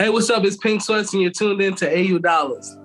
Hey, what's up? It's Pink Sweats, and you're tuned in to AU Dollars.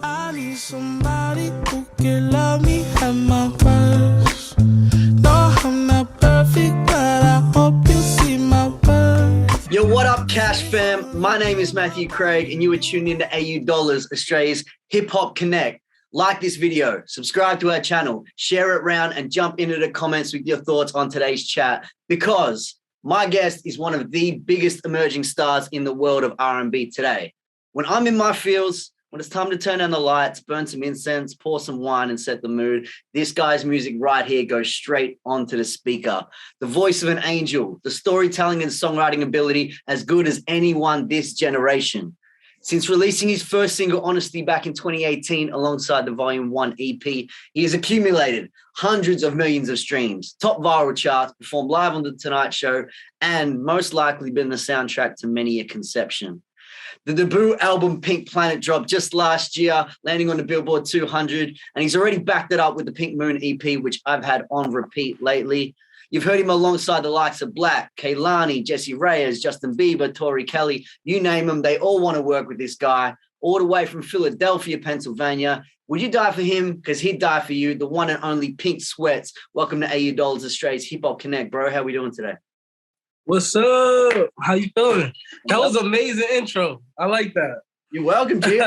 I need somebody who can love me at my worst. No, I'm not perfect, but I hope you see my worth. Yo, what up, Cash fam? My name is Matthew Craig, and you are tuned in to AU Dollars, Australia's Hip Hop Connect. Like this video, subscribe to our channel, share it around, and jump into the comments with your thoughts on today's chat, because my guest is one of the biggest emerging stars in the world of R&B today. When I'm in my fields, when it's time to turn down the lights, burn some incense, pour some wine, and set the mood, this guy's music right here goes straight onto the speaker. The voice of an angel, the storytelling and songwriting ability as good as anyone this generation. Since releasing his first single, Honesty, back in 2018, alongside the Volume 1 EP, he has accumulated hundreds of millions of streams, top viral charts, performed live on The Tonight Show, and most likely been the soundtrack to many a conception. The debut album Pink Planet dropped just last year, landing on the Billboard 200, and he's already backed it up with the Pink Moon EP, which I've had on repeat lately. You've heard him alongside the likes of Black, Kehlani, Jessie Reyes, Justin Bieber, Tori Kelly, you name them, they all want to work with this guy, all the way from Philadelphia, Pennsylvania. Would you die for him? Because he'd die for you, the one and only Pink Sweats. Welcome to AU Dollars, Australia's Hip Hop Connect, bro. How we doing today? What's up? How you doing? That was an amazing intro. I like that. You're welcome, G.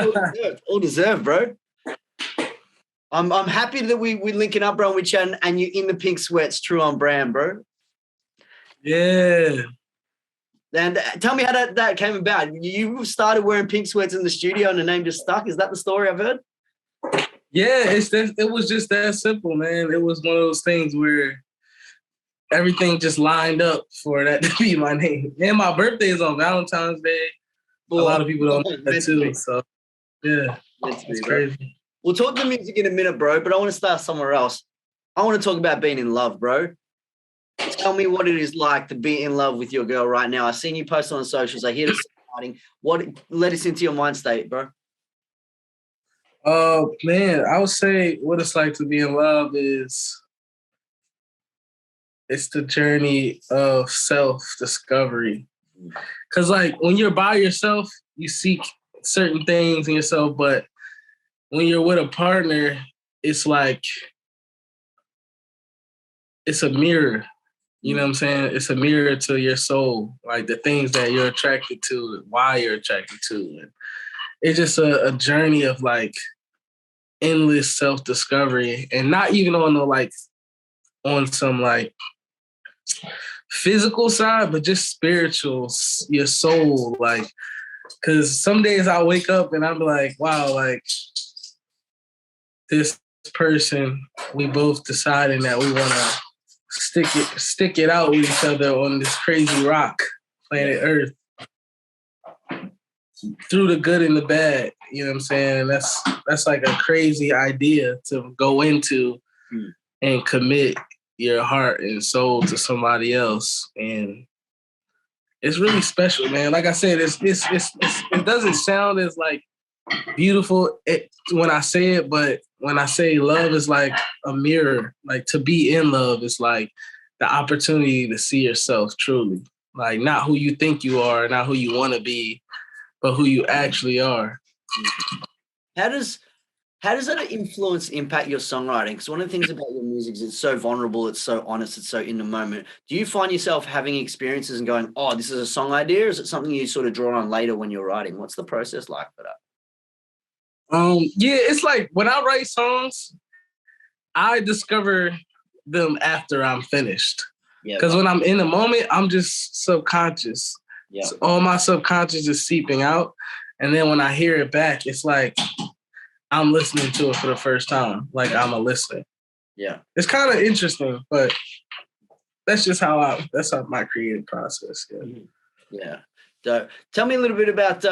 All deserved, bro. I'm happy that we linking up, bro, and we chatting, and you're in the pink sweats, true on brand, bro. Yeah. And tell me how that came about. You started wearing pink sweats in the studio and the name just stuck. Is that the story I've heard? Yeah, it was just that simple, man. It was one of those things where everything just lined up for that to be my name. And my birthday is on Valentine's Day. A lot of people don't know that too. So, yeah, it's crazy. We'll talk the music in a minute, bro, but I want to start somewhere else. I want to talk about being in love, bro. Tell me what it is like to be in love with your girl right now. I've seen you post on socials. I hear the writing. What led us into your mind state, bro? Man, I would say what it's like to be in love is it's the journey of self-discovery. Because, like, when you're by yourself, you seek certain things in yourself, but when you're with a partner, it's like, it's a mirror. You know what I'm saying? It's a mirror to your soul, like the things that you're attracted to, why you're attracted to. And it's just a journey of like endless self-discovery, and not even on some like physical side, but just spiritual, your soul. Like, because some days I wake up and I'm like, wow, like, this person, we both deciding that we want to stick it out with each other on this crazy rock, planet Earth, through the good and the bad. You know what I'm saying? That's like a crazy idea to go into and commit your heart and soul to somebody else, and it's really special, man. Like I said, it doesn't sound as like beautiful when I say it, but when I say love is like a mirror, like to be in love is like the opportunity to see yourself truly, like not who you think you are, not who you want to be, but who you actually are. How does that influence, impact your songwriting? Because one of the things about your music is it's so vulnerable, it's so honest, it's so in the moment. Do you find yourself having experiences and going, oh, this is a song idea, or is it something you sort of draw on later when you're writing? What's the process like for that? Yeah, it's like when I write songs, I discover them after I'm finished. Because when I'm in the moment, I'm just subconscious. Yeah. So all my subconscious is seeping out. And then when I hear it back, it's like I'm listening to it for the first time. Like I'm a listener. Yeah. It's kind of interesting, but that's just how my creative process. Yeah. Yeah. So tell me a little bit about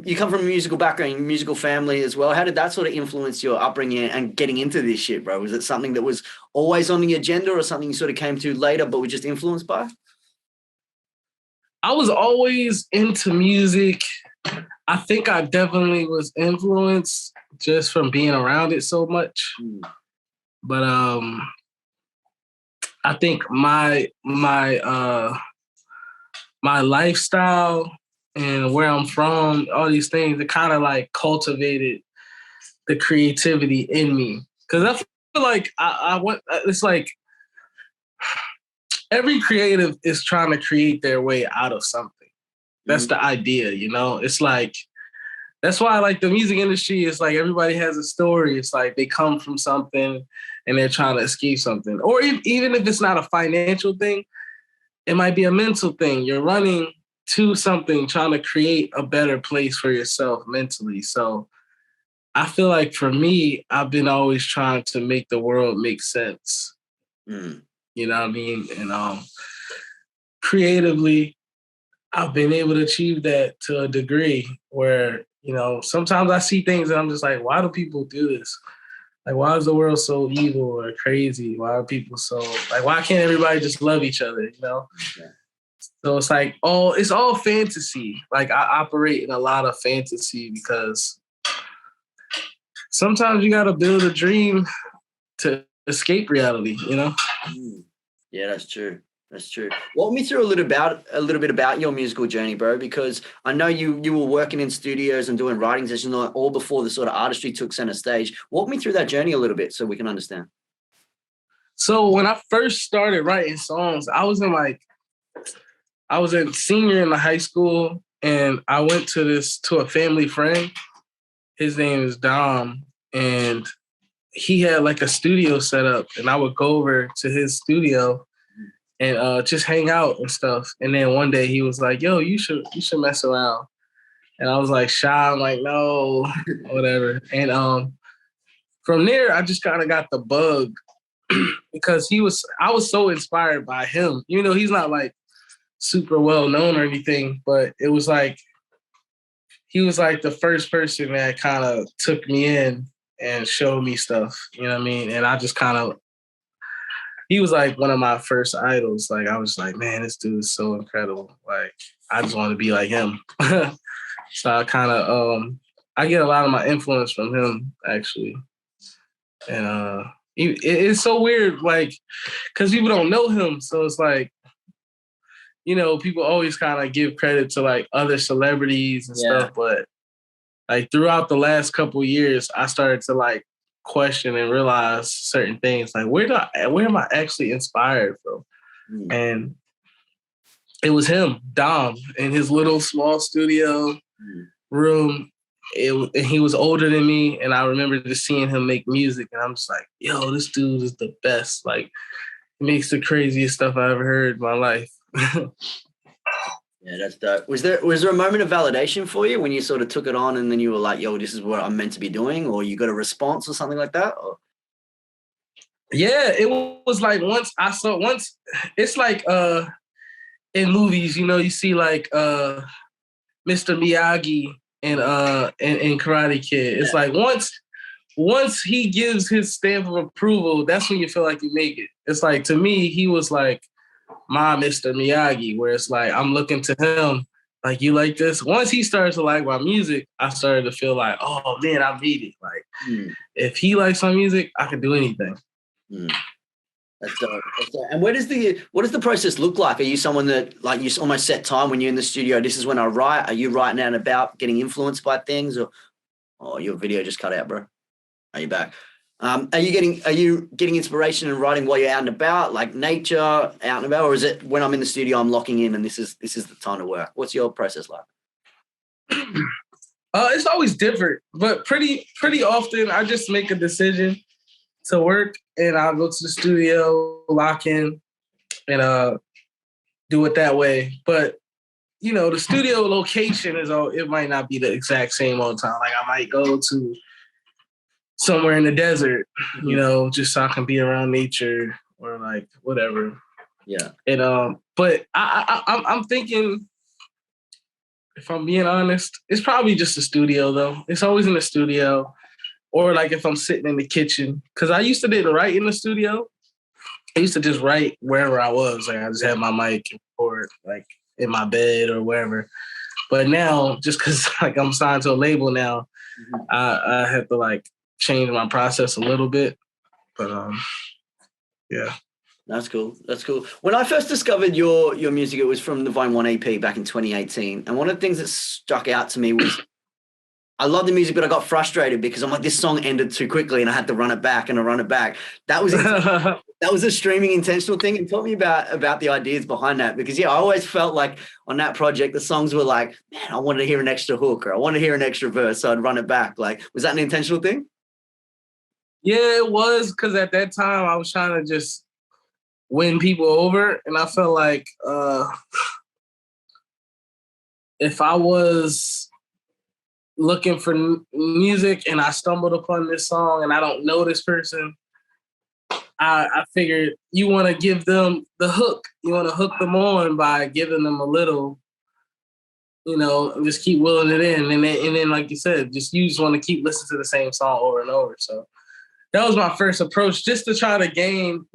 you come from a musical background, musical family as well. How did that sort of influence your upbringing and getting into this shit, bro? Was it something that was always on the agenda, or something you sort of came to later but were just influenced by? I was always into music. I think I definitely was influenced just from being around it so much. But I think my lifestyle and where I'm from, all these things, it kind of like cultivated the creativity in me. Because I feel like I want, it's like every creative is trying to create their way out of something. That's the idea, you know? It's like, that's why I like the music industry. It's like everybody has a story. It's like they come from something and they're trying to escape something. Or even if it's not a financial thing, it might be a mental thing. You're running to something, trying to create a better place for yourself mentally. So I feel like for me, I've been always trying to make the world make sense. You know what I mean? And creatively, I've been able to achieve that to a degree where, you know, sometimes I see things and I'm just like, why do people do this? Like, why is the world so evil or crazy? Why are people so, like, why can't everybody just love each other, you know? Yeah. So it's like, it's all fantasy. Like, I operate in a lot of fantasy because sometimes you got to build a dream to escape reality, you know? Yeah, that's true. That's true. Walk me through a little bit about your musical journey, bro, because I know you were working in studios and doing writing sessions all before the sort of artistry took center stage. Walk me through that journey a little bit so we can understand. So when I first started writing songs, I was a senior in the high school, and I went to a family friend. His name is Dom, and he had like a studio set up, and I would go over to his studio and just hang out and stuff. And then one day he was like, yo, you should mess around. And I was like shy, I'm like, no, whatever. And from there, I just kind of got the bug because I was so inspired by him. You know, he's not like super well known or anything, but it was like, he was like the first person that kind of took me in and showed me stuff, you know what I mean? And I just he was like one of my first idols. Like, I was like, man, this dude is so incredible. Like, I just want to be like him. So I kind of, I get a lot of my influence from him, actually. And it's so weird, like, because people don't know him. So it's like, you know, people always kind of give credit to like other celebrities and stuff. But like throughout the last couple of years, I started to like question and realize certain things. Like, where am I actually inspired from? And it was him, Dom, in his little small studio room. And he was older than me, and I remember just seeing him make music, and I'm just like, yo, this dude is the best. Like, he makes the craziest stuff I ever heard in my life. Yeah, that's dope. Was there a moment of validation for you when you sort of took it on and then you were like, yo, this is what I'm meant to be doing, or you got a response or something like that? Or? Yeah, it was like once it's like in movies, you know, you see like Mr. Miyagi in Karate Kid. It's like once he gives his stamp of approval, that's when you feel like you make it. It's like, to me, he was like my Mr. Miyagi, where it's like I'm looking to him, like, you like this? Once he started to like my music, I started to feel like, oh man, I made it. Like, if he likes my music, I can do anything. That's dope. And what does the process look like? Are you someone that, like, you almost set time when you're in the studio? This is when I write. Are you writing out and about, getting influenced by things, or your video just cut out, bro? Are you back? Are you getting inspiration and writing while you're out and about, like nature, out and about, or is it when I'm in the studio I'm locking in and this is the time to work? What's your process like? It's always different, but pretty often I just make a decision to work and I'll go to the studio, lock in, and do it that way. But you know, the studio location it might not be the exact same all the time. Like, I might go to somewhere in the desert, you know, just so I can be around nature or like whatever. Yeah. And but I'm thinking, if I'm being honest, it's probably just a studio though. It's always in the studio, or like if I'm sitting in the kitchen, because I used to didn't write in the studio. I used to just write wherever I was. Like, I just had my mic and record like in my bed or wherever. But now, just because like I'm signed to a label now, I have to like change my process a little bit. But yeah. That's cool. That's cool. When I first discovered your music, it was from the Vine 1 EP back in 2018. And one of the things that stuck out to me was I love the music, but I got frustrated because I'm like, this song ended too quickly and I had to run it back and I run it back. That was that was a streaming intentional thing. And tell me about the ideas behind that, because yeah, I always felt like on that project the songs were like, man, I wanted to hear an extra hook or I wanted to hear an extra verse, so I'd run it back. Like, was that an intentional thing? Yeah, it was, because at that time I was trying to just win people over, and I felt like if I was looking for music and I stumbled upon this song and I don't know this person, I figured you want to give them the hook. You want to hook them on by giving them a little, and just keep willing it in. And then, like you said, you just want to keep listening to the same song over and over. So that was my first approach, just to try to gain,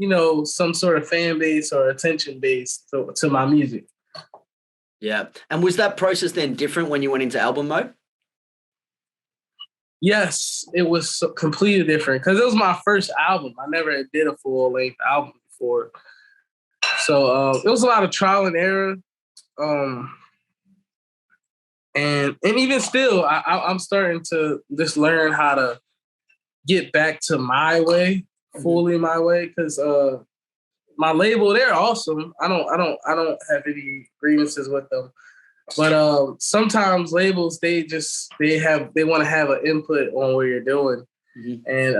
some sort of fan base or attention base to my music. Yeah. And was that process then different when you went into album mode? Yes, it was completely different, because it was my first album. I never did a full-length album before. So it was a lot of trial and error. And even still, I'm starting to just learn how to get back to my way, fully my way, because my label, they're awesome. I don't have any grievances with them. But sometimes labels, they want to have an input on what you're doing. Mm-hmm. And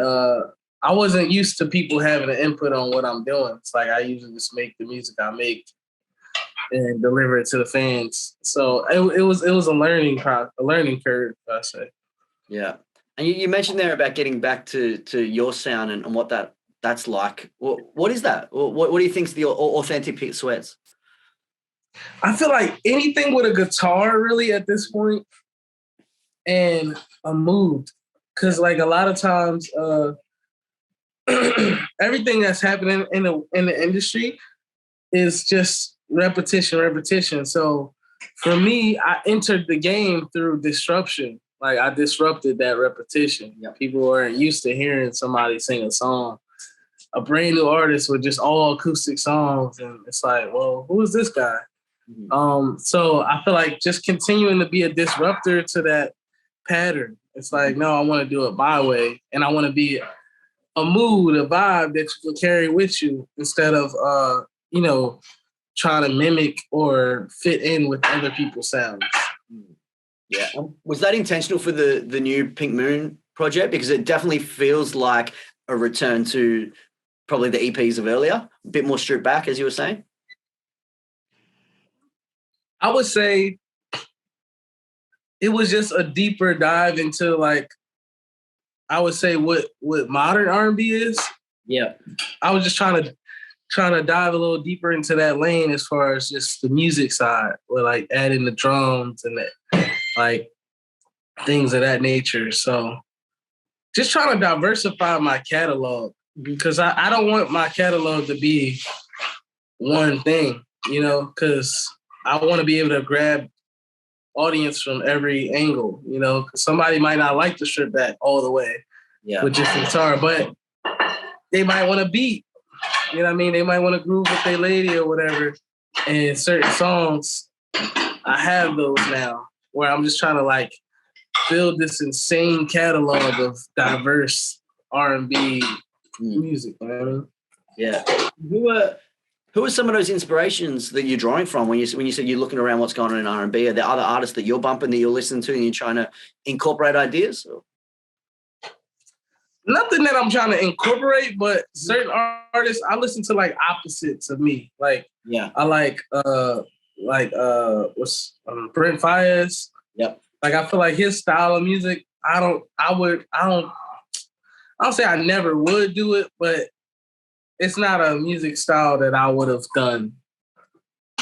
I wasn't used to people having an input on what I'm doing. It's like I usually just make the music I make and deliver it to the fans. So it was a learning curve, I say. Yeah. And you mentioned there about getting back to your sound and what that's like. What is that? What do you think is the authentic Pete Sweats? I feel like anything with a guitar, really, at this point, and a mood. Because, like, a lot of times, everything that's happening in the industry is just repetition. So, for me, I entered the game through disruption. Like, I disrupted that repetition. Yep. People weren't used to hearing somebody sing a song. A brand new artist with just all acoustic songs. And it's like, well, who is this guy? Mm-hmm. So I feel like just continuing to be a disruptor to that pattern. It's like, no, I want to do it my way. And I want to be a mood, a vibe that you can carry with you instead of, trying to mimic or fit in with other people's sounds. Yeah. Was that intentional for the new Pink Moon project? Because it definitely feels like a return to probably the EPs of earlier, a bit more stripped back, as you were saying. I would say it was just a deeper dive into, like, I would say what modern R&B is. Yeah. I was just trying to dive a little deeper into that lane as far as just the music side, with like adding the drums and like things of that nature. So just trying to diversify my catalog, because I don't want my catalog to be one thing, because I want to be able to grab audience from every angle, because somebody might not like to strip back all the way with just the guitar, but they might want to beat, you know what I mean? They might want to groove with their lady or whatever. And certain songs, I have those now, where I'm just trying to, like, build this insane catalog of diverse R&B music, you know what I mean? Yeah. Who are some of those inspirations that you're drawing from when you said you're looking around what's going on in R&B? Are there other artists that you're bumping, that you're listening to, and you're trying to incorporate ideas? Or? Nothing that I'm trying to incorporate, but certain artists, I listen to, like, opposites of me. Like, I like Brent Fayez. Yep. Like, I feel like his style of music, I don't say I never would do it, but it's not a music style that I would have done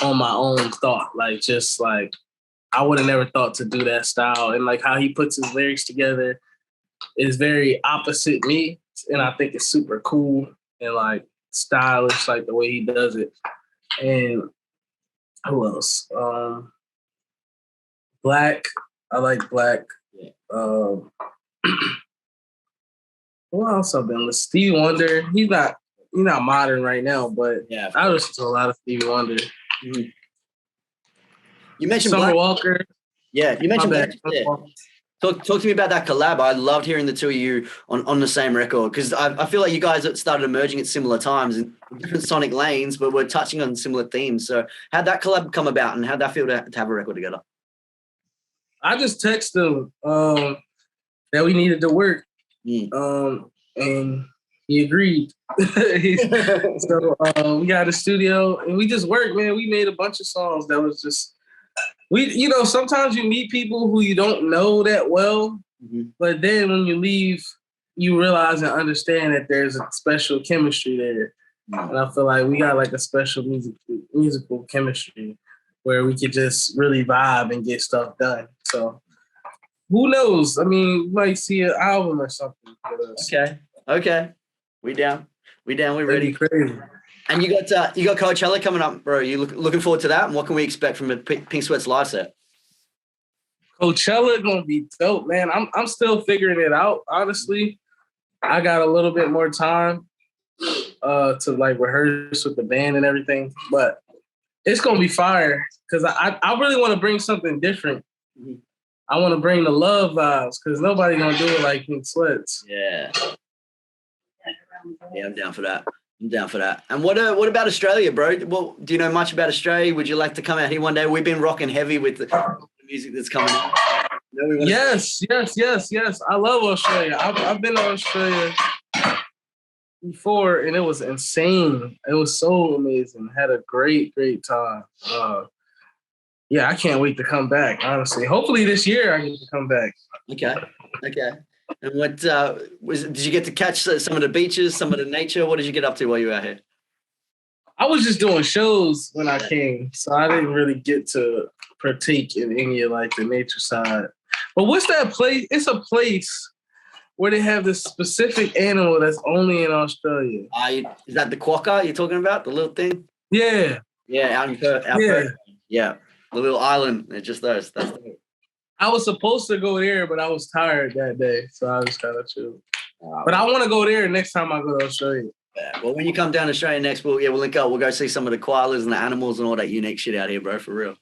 on my own thought. Like, just like, I would have never thought to do that style. And like how he puts his lyrics together is very opposite me. And I think it's super cool and like stylish, like the way he does it. And who else? Black. I like Black. Who else I've been with? Stevie Wonder. He's not you're not modern right now, but Yeah, I listen to a lot of Stevie Wonder. Mm-hmm. You mentioned Summer Black. Walker. Yeah, you mentioned Black. Yeah. Bad. Talk to me about that collab. I loved hearing the two of you on the same record because I feel like you guys started emerging at similar times in different sonic lanes, but we're touching on similar themes. So how'd that collab come about and how'd that feel to have a record together? I just texted him that we needed to work, and he agreed. So we got a studio and we just worked, man. We made a bunch of songs that was just sometimes you meet people who you don't know that well, but then when you leave, you realize and understand that there's a special chemistry there. And I feel like we got like a special musical chemistry where we could just really vibe and get stuff done. So who knows? I mean, you might see an album or something with us. Okay. We down. We ready. Crazy. And you got Coachella coming up, bro. You looking forward to that? And what can we expect from a Pink Sweats live set? Coachella gonna be dope, man. I'm still figuring it out. Honestly, I got a little bit more time to like rehearse with the band and everything, but it's gonna be fire because I really want to bring something different. I want to bring the love vibes because nobody gonna do it like Pink Sweats. Yeah, I'm down for that. And what about Australia, bro? Well, do you know much about Australia? Would you like to come out here one day? We've been rocking heavy with the music that's coming out. Yes. I love Australia. I've been to Australia before, and it was insane. It was so amazing. Had a great time. Yeah, I can't wait to come back, honestly. Hopefully this year I get to come back. Okay. And what did you get to catch some of the beaches, some of the nature? What did you get up to while you were out here? I was just doing shows when I came, so I didn't really get to partake in any of like the nature side. But what's that place? It's a place where they have this specific animal that's only in Australia. Is that the quokka you're talking about? The little thing? Yeah. Yeah, out in Perth. Yeah, the little island. It's just those. That's the I was supposed to go there, but I was tired that day, so I was kind of chill. But I want to go there next time I go to Australia. Yeah. Well, when you come down to Australia next, we'll link up. We'll go see some of the koalas and the animals and all that unique shit out here, bro. For real.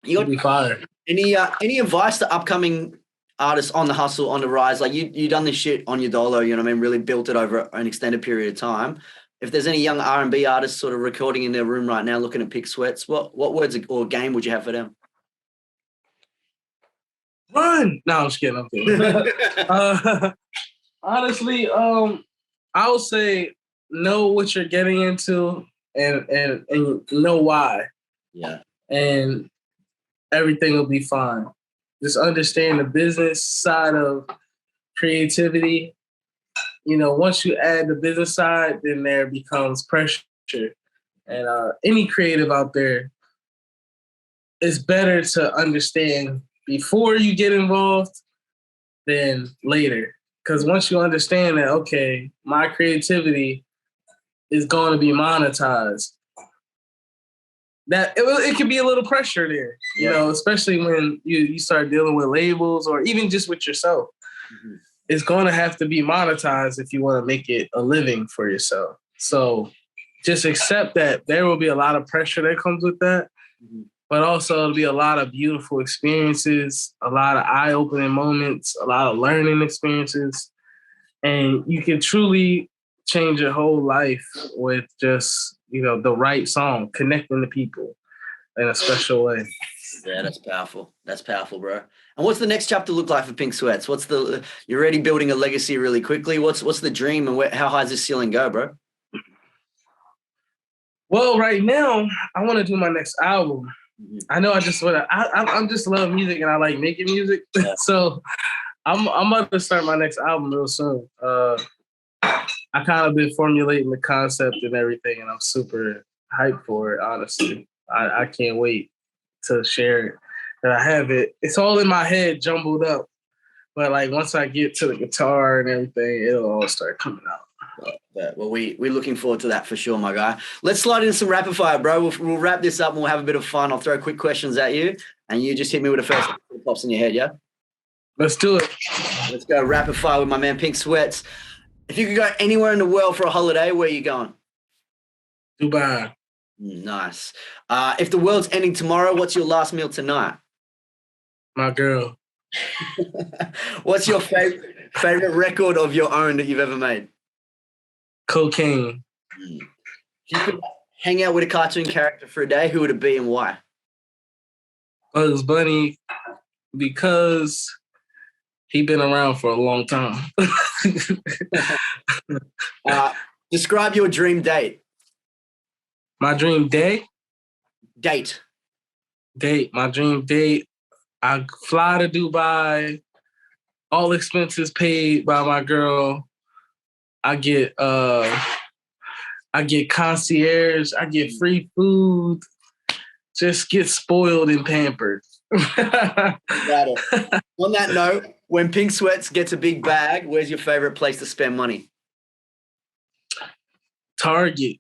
You got fire. Any advice to upcoming artists on the hustle, on the rise? Like you done this shit on your dolo, you know what I mean? Really built it over an extended period of time. If there's any young R&B artists sort of recording in their room right now, looking at Pink Sweats, what words or game would you have for them? Run! No, I'm just kidding. Honestly, I would say know what you're getting into and know why. Yeah. And everything will be fine. Just understand the business side of creativity. You know, once you add the business side, then there becomes pressure. And any creative out there, it's better to understand before you get involved than later. Because once you understand that, okay, my creativity is going to be monetized, that it can be a little pressure there, you know, especially when you start dealing with labels or even just with yourself. Mm-hmm. It's going to have to be monetized if you want to make it a living for yourself. So just accept that there will be a lot of pressure that comes with that. Mm-hmm. But also it'll be a lot of beautiful experiences, a lot of eye-opening moments, a lot of learning experiences. And you can truly change your whole life with just, you know, the right song, connecting to people in a special way. Yeah, that's powerful. That's powerful, bro. And what's the next chapter look like for Pink Sweats? You're already building a legacy really quickly. What's the dream and how high does this ceiling go, bro? Well, right now, I want to do my next album. I know I just love music and I like making music. Yeah. So I'm about to start my next album real soon. I kind of been formulating the concept and everything, and I'm super hyped for it, honestly. I can't wait to share it. And I have it. It's all in my head, jumbled up. But like once I get to the guitar and everything, it'll all start coming out. Well, we're looking forward to that for sure, my guy. Let's slide into some rapid fire, bro. We'll wrap this up and we'll have a bit of fun. I'll throw quick questions at you, and you just hit me with the first that pops in your head, yeah? Let's do it. Let's go rapid fire with my man Pink Sweats. If you could go anywhere in the world for a holiday, where are you going? Dubai. Nice. If the world's ending tomorrow, what's your last meal tonight? My girl. What's your favorite record of your own that you've ever made? Cocaine. If you could hang out with a cartoon character for a day, who would it be and why? Bugs Bunny, because he been around for a long time. Describe your dream date. My dream day? Date. My dream date. I fly to Dubai, all expenses paid by my girl. I get concierge, I get free food, just get spoiled and pampered. Got it. On that note, when Pink Sweats gets a big bag, where's your favorite place to spend money? Target.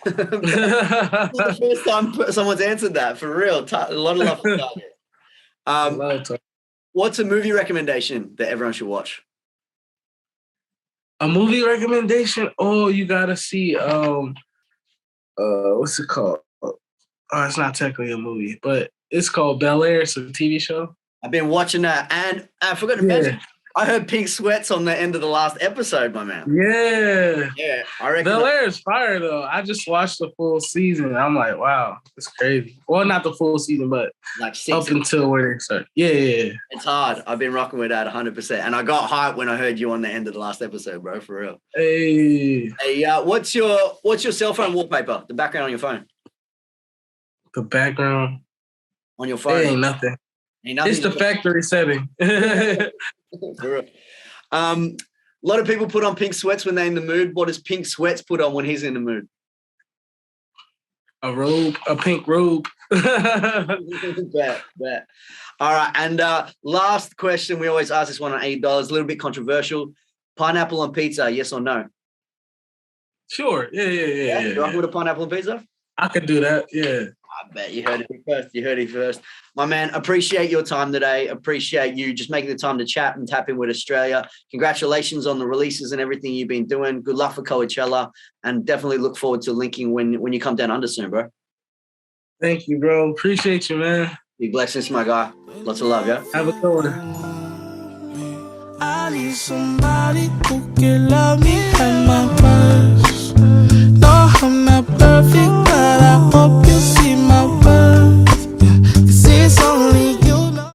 The first time someone's answered that, for real. A lot of love for Target. What's a movie recommendation that everyone should watch? A movie recommendation? Oh, you gotta see what's it called? Oh, it's not technically a movie, but it's called Bel Air. It's a TV show. I've been watching that, and I forgot to mention, I heard Pink Sweats on the end of the last episode, my man. Yeah. I reckon Bel Air is fire though. I just watched the full season. I'm like, wow, it's crazy. Well, not the full season, but like up until where they start. Yeah. It's hard. I've been rocking with that 100%, and I got hyped when I heard you on the end of the last episode, bro. For real. Hey, what's your cell phone wallpaper? The background on your phone. The background on your phone. It ain't nothing. It's the factory setting. For real. A lot of people put on Pink Sweats when they're in the mood. What does Pink Sweats put on when he's in the mood? A robe, a pink robe. Bet. All right, and last question. We always ask this one on $8. A little bit controversial. Pineapple on pizza, yes or no? Sure. Yeah. You want with a pineapple on pizza? I could do that. Yeah. I bet you heard it first. My man, appreciate your time today. Appreciate you just making the time to chat and tap in with Australia. Congratulations on the releases and everything you've been doing. Good luck for Coachella, and definitely look forward to linking when you come down under soon, bro. Thank you, bro. Appreciate you, man. Big blessings, my guy. Lots of love, yeah? Have a good one. I need somebody who can love me at my worst. No, I'm not perfect.